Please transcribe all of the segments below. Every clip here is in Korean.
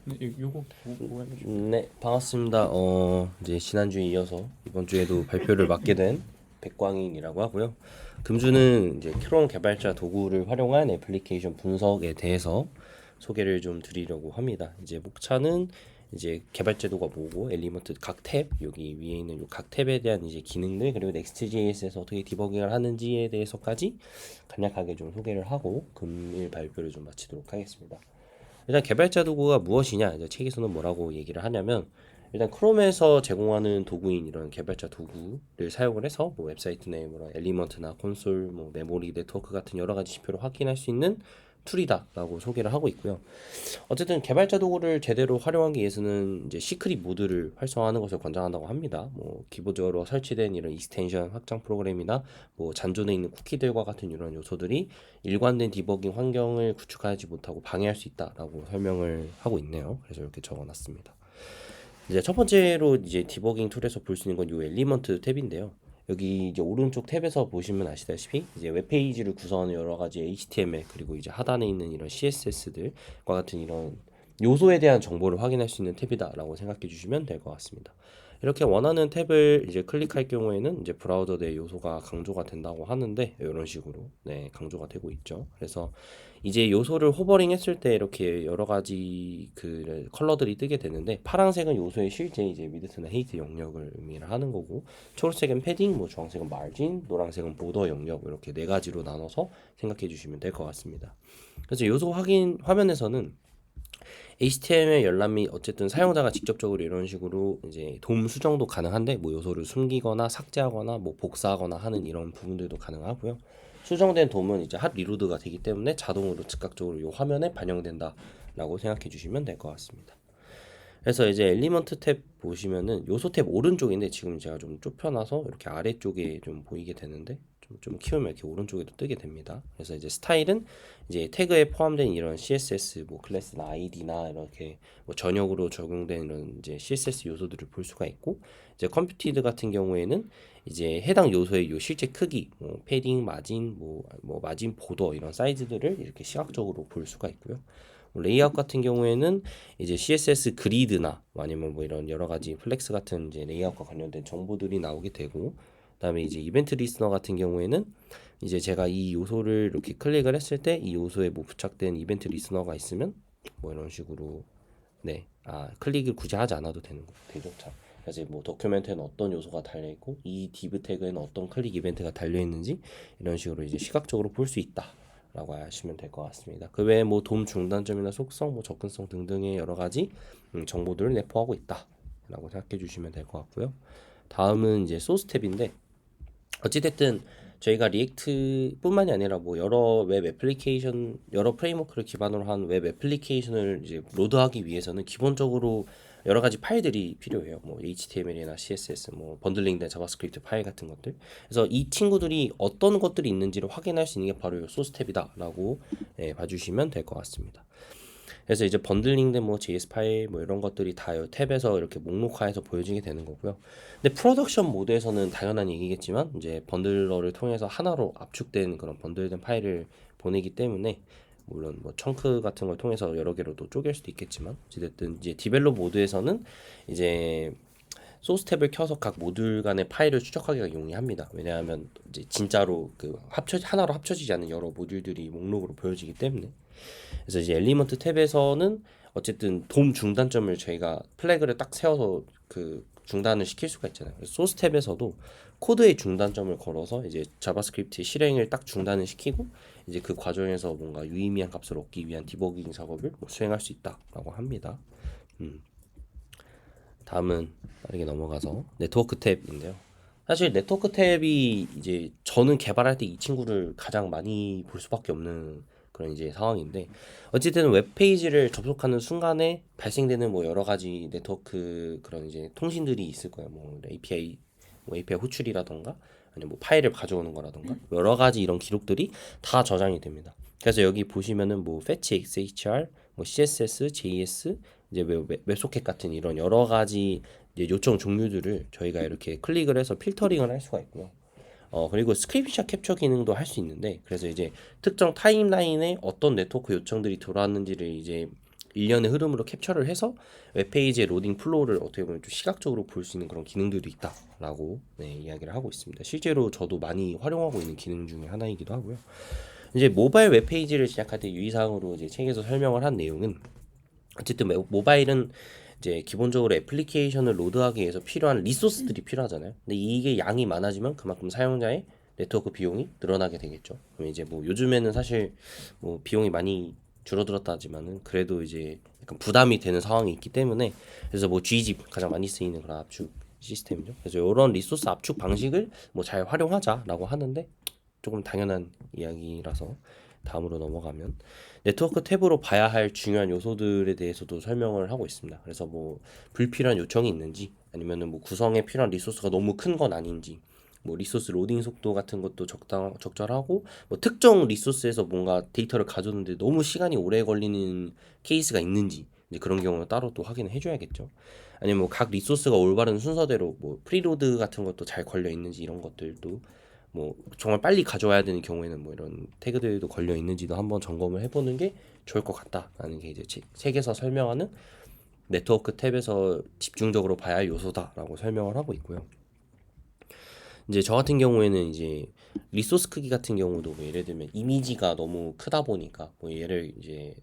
요거 보고 해주시면. 네, 반갑습니다. 이제 지난주에 이어서 이번 주에도 발표를 맡게 된 백광인이라고 하고요. 금주는 이제 크롬 개발자 도구를 활용한 애플리케이션 분석에 대해서 소개를 좀 드리려고 합니다. 이제 목차는 이제 개발자 도구가 뭐고, 엘리먼트 각 탭, 여기 위에 있는 각 탭에 대한 이제 기능들, 그리고 Next.js에서 어떻게 디버깅을 하는지에 대해서까지 간략하게 좀 소개를 하고 금일 발표를 좀 마치도록 하겠습니다. 일단 개발자 도구가 무엇이냐, 이제 책에서는 뭐라고 얘기를 하냐면, 일단 크롬에서 제공하는 도구인 이런 개발자 도구를 사용을 해서 뭐 웹사이트 내 뭐 엘리먼트나 콘솔, 뭐 메모리, 네트워크 같은 여러 가지 지표를 확인할 수 있는 툴이다라고 소개를 하고 있고요. 어쨌든 개발자 도구를 제대로 활용하기 위해서는 이제 시크릿 모드를 활성화하는 것을 권장한다고 합니다. 뭐 기본적으로 설치된 이런 익스텐션 확장 프로그램이나 뭐 잔존해 있는 쿠키들과 같은 이런 요소들이 일관된 디버깅 환경을 구축하지 못하고 방해할 수 있다라고 설명을 하고 있네요. 그래서 이렇게 적어놨습니다. 이제 첫 번째로 이제 디버깅 툴에서 볼 수 있는 건 이 엘리먼트 탭인데요. 여기 이제 오른쪽 탭에서 보시면 아시다시피 이제 웹페이지를 구성하는 여러 가지 HTML, 그리고 이제 하단에 있는 이런 CSS들과 같은 이런 요소에 대한 정보를 확인할 수 있는 탭이다라고 생각해 주시면 될 것 같습니다. 이렇게 원하는 탭을 이제 클릭할 경우에는 이제 브라우저 내 요소가 강조가 된다고 하는데, 이런 식으로 네, 강조가 되고 있죠. 그래서 이제 요소를 호버링 했을 때 이렇게 여러 가지 그 컬러들이 뜨게 되는데, 파란색은 요소의 실제 이제 위드스나 헤이트 영역을 의미를 하는 거고, 초록색은 패딩, 뭐 주황색은 마진, 노란색은 보더 영역, 이렇게 네 가지로 나눠서 생각해 주시면 될 것 같습니다. 그래서 요소 확인 화면에서는 HTML 열람이 어쨌든 사용자가 직접적으로 이런 식으로 이제 도움 수정도 가능한데, 뭐 요소를 숨기거나 삭제하거나 뭐 복사하거나 하는 이런 부분들도 가능하고요. 수정된 도움은 이제 핫 리로드가 되기 때문에 자동으로 즉각적으로 이 화면에 반영된다라고 생각해 주시면 될 것 같습니다. 그래서 이제 엘리먼트 탭 보시면은 요소 탭 오른쪽인데, 지금 제가 좀 좁혀놔서 이렇게 아래쪽에 좀 보이게 되는데, 좀 키우면 이렇게 오른쪽에도 뜨게 됩니다. 그래서 이제 스타일은 이제 태그에 포함된 이런 CSS, 뭐 클래스나 아이디나 이렇게 뭐 전역으로 적용된 이런 이제 CSS 요소들을 볼 수가 있고, 이제 컴퓨티드 같은 경우에는 이제 해당 요소의 요 실제 크기, 뭐 패딩, 마진, 뭐 마진 보더 이런 사이즈들을 이렇게 시각적으로 볼 수가 있고요. 레이아웃 같은 경우에는 이제 CSS 그리드나 아니면 뭐 이런 여러 가지 플렉스 같은 이제 레이아웃과 관련된 정보들이 나오게 되고, 그다음에 이제 이벤트 리스너 같은 경우에는 이제 제가 이 요소를 이렇게 클릭을 했을 때 이 요소에 뭐 부착된 이벤트 리스너가 있으면 뭐 이런 식으로 클릭을 굳이 하지 않아도 되죠. 참. 그래서 뭐 도큐멘트에는 어떤 요소가 달려 있고 이 디브 태그에는 어떤 클릭 이벤트가 달려 있는지 이런 식으로 이제 시각적으로 볼 수 있다 라고 하시면 될 것 같습니다. 그 외에 뭐 도움 중단점이나 속성, 뭐 접근성 등등의 여러 가지 정보들을 내포하고 있다 라고 생각해 주시면 될 것 같고요. 다음은 이제 소스 탭인데, 어찌됐든 저희가 리액트뿐만이 아니라 뭐 여러 웹 애플리케이션, 여러 프레임워크를 기반으로 한 웹 애플리케이션을 이제 로드하기 위해서는 기본적으로 여러 가지 파일들이 필요해요. 뭐 HTML이나 CSS, 뭐 번들링된 자바스크립트 파일 같은 것들. 그래서 이 친구들이 어떤 것들이 있는지를 확인할 수 있는 게 바로 이 소스 탭이다라고 봐주시면 될 것 같습니다. 그래서 이제 번들링된 뭐 JS 파일 뭐 이런 것들이 다 이 탭에서 이렇게 목록화해서 보여지게 되는 거고요. 근데 프로덕션 모드에서는 당연한 얘기겠지만 이제 번들러를 통해서 하나로 압축된 그런 번들된 파일을 보내기 때문에, 물론 뭐 청크 같은 걸 통해서 여러 개로도 쪼갤 수도 있겠지만, 어쨌든 이제 디벨롭 모드에서는 이제 소스 탭을 켜서 각 모듈 간의 파일을 추적하기가 용이합니다. 왜냐하면 이제 진짜로 그 하나로 합쳐지지 않는 여러 모듈들이 목록으로 보여지기 때문에. 그래서 이제 엘리먼트 탭에서는 어쨌든 돔 중단점을 저희가 플래그를 딱 세워서 그 중단을 시킬 수가 있잖아요. 그래서 소스 탭에서도 코드의 중단점을 걸어서 이제 자바스크립트 실행을 딱 중단을 시키고, 이제 그 과정에서 뭔가 유의미한 값을 얻기 위한 디버깅 작업을 뭐 수행할 수 있다라고 합니다. 다음은 빠르게 넘어가서 네트워크 탭인데요. 사실 네트워크 탭이 이제 저는 개발할 때 이 친구를 가장 많이 볼 수밖에 없는 그런 이제 상황인데, 어쨌든 웹페이지를 접속하는 순간에 발생되는 뭐 여러 가지 네트워크 그런 이제 통신들이 있을 거예요. 뭐 API 호출이라던가 아니면 뭐 파일을 가져오는 거라던가 여러 가지 이런 기록들이 다 저장이 됩니다. 그래서 여기 보시면은 뭐 fetch XHR, 뭐 CSS, JS, 이제 웹소켓 같은 이런 여러 가지 이제 요청 종류들을 저희가 이렇게 클릭을 해서 필터링을 할 수가 있고요. 그리고 스크립샷 캡처 기능도 할 수 있는데, 그래서 이제 특정 타임라인에 어떤 네트워크 요청들이 들어왔는지를 이제 일련의 흐름으로 캡처를 해서 웹페이지의 로딩 플로우를 어떻게 보면 좀 시각적으로 볼 수 있는 그런 기능들도 있다라고 이야기를 하고 있습니다. 실제로 저도 많이 활용하고 있는 기능 중에 하나이기도 하고요. 이제 모바일 웹페이지를 시작할 때 유의사항으로 이제 책에서 설명을 한 내용은 어쨌든 모바일은 이제 기본적으로 애플리케이션을 로드하기 위해서 필요한 리소스들이 필요하잖아요. 근데 이게 양이 많아지면 그만큼 사용자의 네트워크 비용이 늘어나게 되겠죠. 그럼 이제 뭐 요즘에는 사실 뭐 비용이 많이 줄어들었다 하지만은 그래도 이제 약간 부담이 되는 상황이 있기 때문에 그래서 뭐 G집 가장 많이 쓰이는 그런 압축 시스템이죠. 그래서 이런 리소스 압축 방식을 뭐 잘 활용하자라고 하는데 조금 당연한 이야기라서 다음으로 넘어가면 네트워크 탭으로 봐야 할 중요한 요소들에 대해서도 설명을 하고 있습니다. 그래서 뭐 불필요한 요청이 있는지 아니면은 뭐 구성에 필요한 리소스가 너무 큰 건 아닌지 뭐 리소스 로딩 속도 같은 것도 적절하고 뭐 특정 리소스에서 뭔가 데이터를 가져오는데 너무 시간이 오래 걸리는 케이스가 있는지 이제 그런 경우는 따로 또 확인을 해줘야겠죠. 아니면 뭐 각 리소스가 올바른 순서대로 뭐 프리로드 같은 것도 잘 걸려 있는지 이런 것들도 뭐 정말 빨리 가져와야 되는 경우에는 뭐 이런 태그들도 걸려 있는지도 한번 점검을 해보는 게 좋을 것 같다라는 게 이제 책에서 설명하는 네트워크 탭에서 집중적으로 봐야 할 요소다라고 설명을 하고 있고요. 이제 저 같은 경우에는 이제 리소스 크기 같은 경우도 뭐 예를 들면 이미지가 너무 크다 보니까 뭐 얘를 이제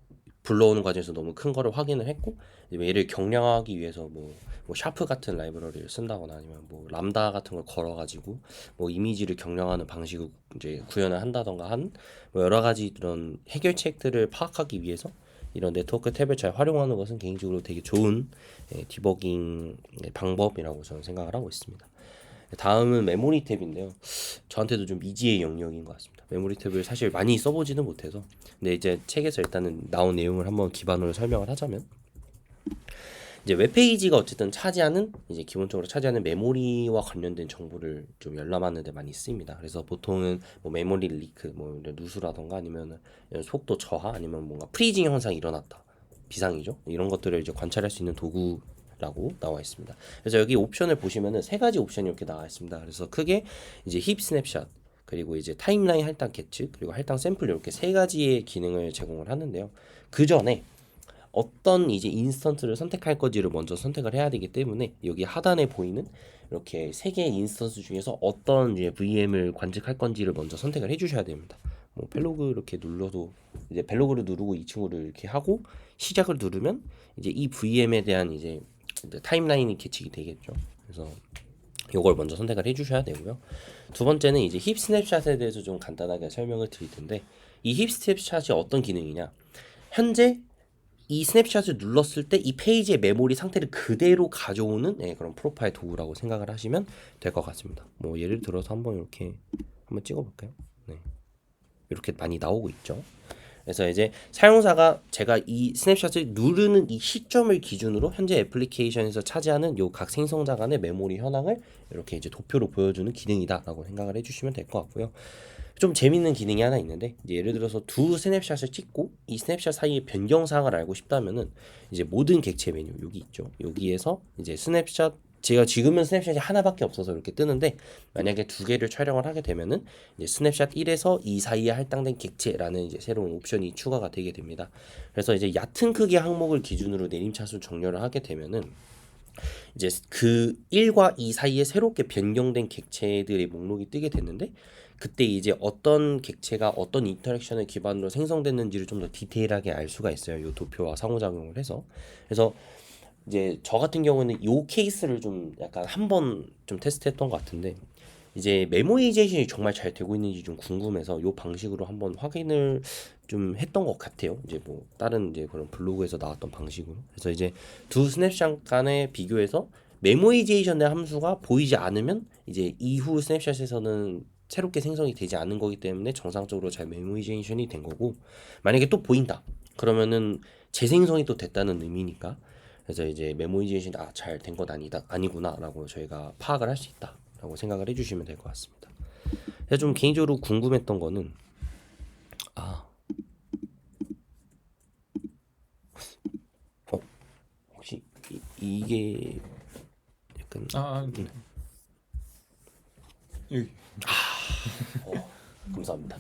불러오는 과정에서 너무 큰 거를 확인을 했고 얘를 경량화하기 위해서 뭐 샤프 같은 라이브러리를 쓴다거나 아니면 뭐 람다 같은 걸 걸어가지고 뭐 이미지를 경량화하는 방식을 이제 구현을 한다던가 한 뭐 여러 가지 이런 해결책들을 파악하기 위해서 이런 네트워크 탭을 잘 활용하는 것은 개인적으로 되게 좋은 디버깅 방법이라고 저는 생각을 하고 있습니다. 다음은 메모리 탭인데요. 저한테도 좀 미지의 영역인 것 같습니다. 메모리 탭을 사실 많이 써보지는 못해서 근데 이제 책에서 일단은 나온 내용을 한번 기반으로 설명을 하자면 이제 웹페이지가 어쨌든 이제 기본적으로 차지하는 메모리와 관련된 정보를 좀 열람하는 데 많이 쓰입니다. 그래서 보통은 뭐 메모리 리크, 뭐 누수라던가 아니면 속도 저하 아니면 뭔가 프리징 현상이 일어났다. 비상이죠. 이런 것들을 이제 관찰할 수 있는 도구라고 나와 있습니다. 그래서 여기 옵션을 보시면은 세 가지 옵션이 이렇게 나와 있습니다. 그래서 크게 이제 힙 스냅샷 그리고 이제 타임라인 할당 계측 그리고 할당 샘플 이렇게 세 가지의 기능을 제공을 하는데요. 그 전에 어떤 이제 인스턴트를 선택할 건지를 먼저 선택을 해야 되기 때문에 여기 하단에 보이는 이렇게 세 개의 인스턴스 중에서 어떤 이제 VM을 관측할 건지를 먼저 선택을 해주셔야 됩니다. 뭐 벨로그 이렇게 눌러도 이제 벨로그를 누르고 이 친구를 이렇게 하고 시작을 누르면 이제 이 VM에 대한 이제 타임라인이 계측이 되겠죠. 그래서 이걸 먼저 선택을 해주셔야 되고요. 두 번째는 이제 힙 스냅샷에 대해서 좀 간단하게 설명을 드릴 텐데 이 힙 스냅샷이 어떤 기능이냐? 현재 이 스냅샷을 눌렀을 때 이 페이지의 메모리 상태를 그대로 가져오는 그런 프로파일 도구라고 생각을 하시면 될 것 같습니다. 뭐 예를 들어서 이렇게 한번 찍어볼까요? 네. 이렇게 많이 나오고 있죠. 그래서 이제 사용자가 제가 이 스냅샷을 누르는 이 시점을 기준으로 현재 애플리케이션에서 차지하는 요 각 생성자 간의 메모리 현황을 이렇게 이제 도표로 보여주는 기능이다라고 생각을 해주시면 될 것 같고요. 좀 재밌는 기능이 하나 있는데 이제 예를 들어서 두 스냅샷을 찍고 이 스냅샷 사이의 변경 사항을 알고 싶다면은 이제 모든 객체 메뉴 여기 있죠. 여기에서 이제 스냅샷 제가 지금은 스냅샷이 하나밖에 없어서 이렇게 뜨는데 만약에 두 개를 촬영을 하게 되면은 이제 스냅샷 1에서 2 사이에 할당된 객체라는 이제 새로운 옵션이 추가가 되게 됩니다. 그래서 이제 얕은 크기의 항목을 기준으로 내림차수 정렬을 하게 되면은 이제 그 1과 2 사이에 새롭게 변경된 객체들의 목록이 뜨게 됐는데 그때 이제 어떤 객체가 어떤 인터랙션을 기반으로 생성됐는지를 좀 더 디테일하게 알 수가 있어요. 이 도표와 상호작용을 해서. 그래서 이제 저 같은 경우는 이 케이스를 좀 약간 한번 좀 테스트했던 것 같은데 이제 메모리제이션이 정말 잘 되고 있는지 좀 궁금해서 이 방식으로 한번 확인을 좀 했던 것 같아요. 이제 뭐 다른 이제 그런 블로그에서 나왔던 방식으로. 그래서 이제 두 스냅샷 간에 비교해서 메모리제이션의 함수가 보이지 않으면 이제 이후 스냅샷에서는 새롭게 생성이 되지 않은 거기 때문에 정상적으로 잘 메모리제이션이 된 거고 만약에 또 보인다 그러면은 재생성이 또 됐다는 의미니까 그래서 이제 메모리제이션이 잘 된 건 아니구나라고 저희가 파악을 할 수 있다라고 생각을 해주시면 될 것 같습니다. 그래서 좀 개인적으로 궁금했던 거는 혹시 이게 약간 여기. 감사합니다.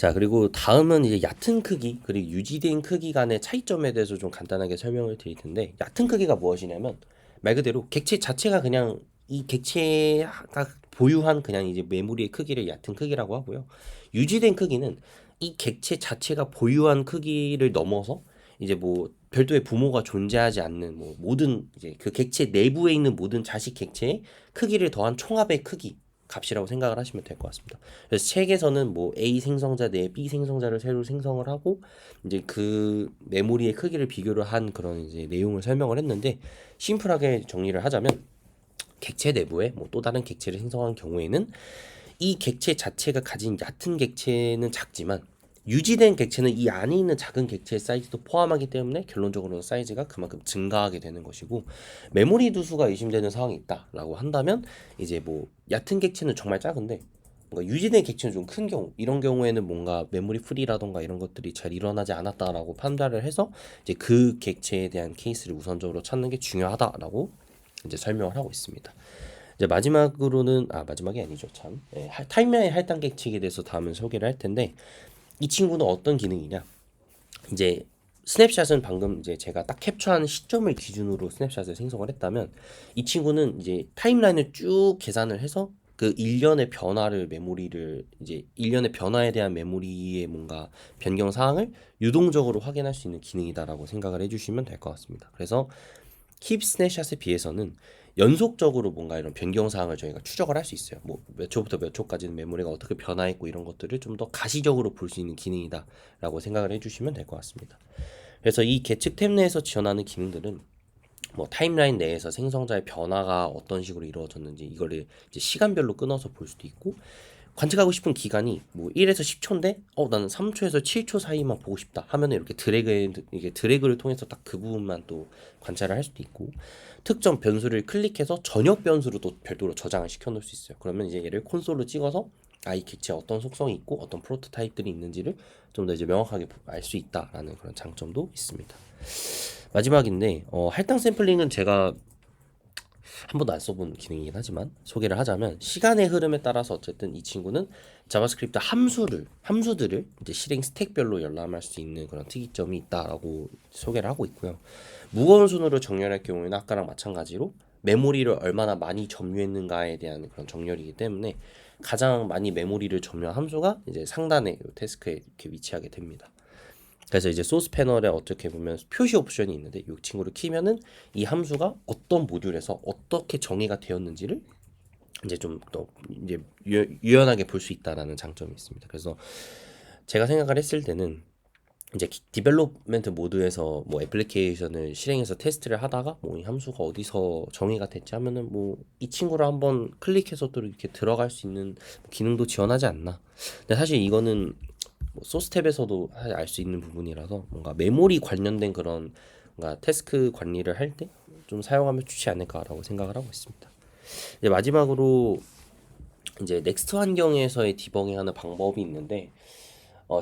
자, 그리고 다음은 이제 얕은 크기 그리고 유지된 크기 간의 차이점에 대해서 좀 간단하게 설명을 드릴 텐데, 얕은 크기가 무엇이냐면 말 그대로 객체 자체가 그냥 이 객체가 보유한 그냥 이제 메모리의 크기를 얕은 크기라고 하고요. 유지된 크기는 이 객체 자체가 보유한 크기를 넘어서 이제 뭐 별도의 부모가 존재하지 않는 뭐 모든 이제 그 객체 내부에 있는 모든 자식 객체의 크기를 더한 총합의 크기 값이라고 생각을 하시면 될 것 같습니다. 그래서 책에서는 뭐 A 생성자 내 B 생성자를 새로 생성을 하고 이제 그 메모리의 크기를 비교를 한 그런 이제 내용을 설명을 했는데, 심플하게 정리를 하자면 객체 내부에 뭐 또 다른 객체를 생성한 경우에는 이 객체 자체가 가진 얕은 객체는 작지만 유지된 객체는 이 안에 있는 작은 객체의 사이즈도 포함하기 때문에 결론적으로는 사이즈가 그만큼 증가하게 되는 것이고, 메모리 두수가 의심되는 상황이 있다라고 한다면 이제 뭐 얕은 객체는 정말 작은데 뭔가 유지된 객체는 좀 큰 경우, 이런 경우에는 뭔가 메모리 프리라던가 이런 것들이 잘 일어나지 않았다라고 판단을 해서 이제 그 객체에 대한 케이스를 우선적으로 찾는 게 중요하다라고 이제 설명을 하고 있습니다. 이제 마지막으로는 마지막이 아니죠, 참. 타임라인 할당 객체에 대해서 다음은 소개를 할 텐데, 이 친구는 어떤 기능이냐? 이제 스냅샷은 방금 이제 제가 딱 캡처한 시점을 기준으로 스냅샷을 생성을 했다면, 이 친구는 이제 타임라인을 쭉 계산을 해서 그 일련의 변화를 메모리를 이제 일련의 변화에 대한 메모리의 뭔가 변경 사항을 유동적으로 확인할 수 있는 기능이다라고 생각을 해주시면 될 것 같습니다. 그래서 킵 스냅샷에 비해서는 연속적으로 뭔가 이런 변경 사항을 저희가 추적을 할 수 있어요. 뭐 몇 초부터 몇 초까지는 메모리가 어떻게 변화했고 이런 것들을 좀 더 가시적으로 볼 수 있는 기능이다라고 생각을 해주시면 될 것 같습니다. 그래서 이 계측 탭 내에서 지원하는 기능들은 뭐 타임라인 내에서 생성자의 변화가 어떤 식으로 이루어졌는지 이거를 이제 시간별로 끊어서 볼 수도 있고, 관측하고 싶은 기간이 뭐 1에서 10초인데 나는 3초에서 7초 사이만 보고 싶다 하면은 이렇게 드래그를 통해서 딱 그 부분만 또 관찰을 할 수도 있고, 특정 변수를 클릭해서 전역 변수로 또 별도로 저장을 시켜 놓을 수 있어요. 그러면 이제 얘를 콘솔로 찍어서 이 객체에 어떤 속성이 있고 어떤 프로토타입들이 있는지를 좀 더 이제 명확하게 알 수 있다라는 그런 장점도 있습니다. 마지막인데 할당 샘플링은 제가 한 번도 안 써본 기능이긴 하지만 소개를 하자면, 시간의 흐름에 따라서 어쨌든 이 친구는 자바스크립트 함수들을 이제 실행 스택별로 열람할 수 있는 그런 특이점이 있다라고 소개를 하고 있고요. 무거운 순으로 정렬할 경우에는 아까랑 마찬가지로 메모리를 얼마나 많이 점유했는가에 대한 그런 정렬이기 때문에 가장 많이 메모리를 점유한 함수가 이제 상단에 이 태스크에 이렇게 위치하게 됩니다. 그래서 이제 소스 패널에 어떻게 보면 표시 옵션이 있는데, 이 친구를 키면은 이 함수가 어떤 모듈에서 어떻게 정의가 되었는지를 이제 좀 더 이제 유연하게 볼 수 있다라는 장점이 있습니다. 그래서 제가 생각을 했을 때는 이제 디벨롭먼트 모드에서 뭐 애플리케이션을 실행해서 테스트를 하다가 뭐 이 함수가 어디서 정의가 됐지 하면은 뭐 이 친구를 한번 클릭해서 또 이렇게 들어갈 수 있는 기능도 지원하지 않나. 근데 사실 이거는 뭐 소스 탭에서도 알 수 있는 부분이라서 뭔가 메모리 관련된 그런 뭔가 태스크 관리를 할 때 좀 사용하면 좋지 않을까라고 생각을 하고 있습니다. 이제 마지막으로 이제 넥스트 환경에서의 디버깅하는 방법이 있는데,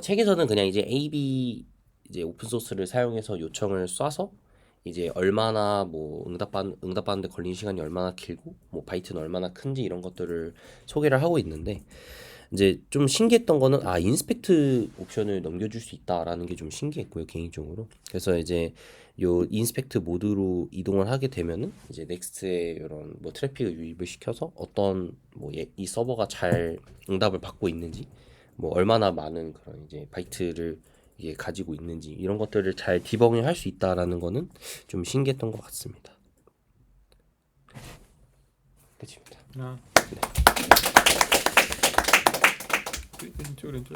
책에서는 그냥 이제 AB 이제 오픈 소스를 사용해서 요청을 쏴서 이제 얼마나 뭐 응답받는데 걸리는 시간이 얼마나 길고 뭐 바이트는 얼마나 큰지 이런 것들을 소개를 하고 있는데, 이제 좀 신기했던 거는 인스펙트 옵션을 넘겨줄 수 있다라는 게 좀 신기했고요, 개인적으로. 그래서 이제 요 인스펙트 모드로 이동을 하게 되면은 이제 넥스트에 이런 뭐 트래픽을 유입을 시켜서 어떤 뭐 이 서버가 잘 응답을 받고 있는지, 뭐 얼마나 많은 그런 이제 바이트를 이게 가지고 있는지 이런 것들을 잘 디버깅 할 수 있다라는 거는 좀 신기했던 것 같습니다. 끝입니다. 왼쪽.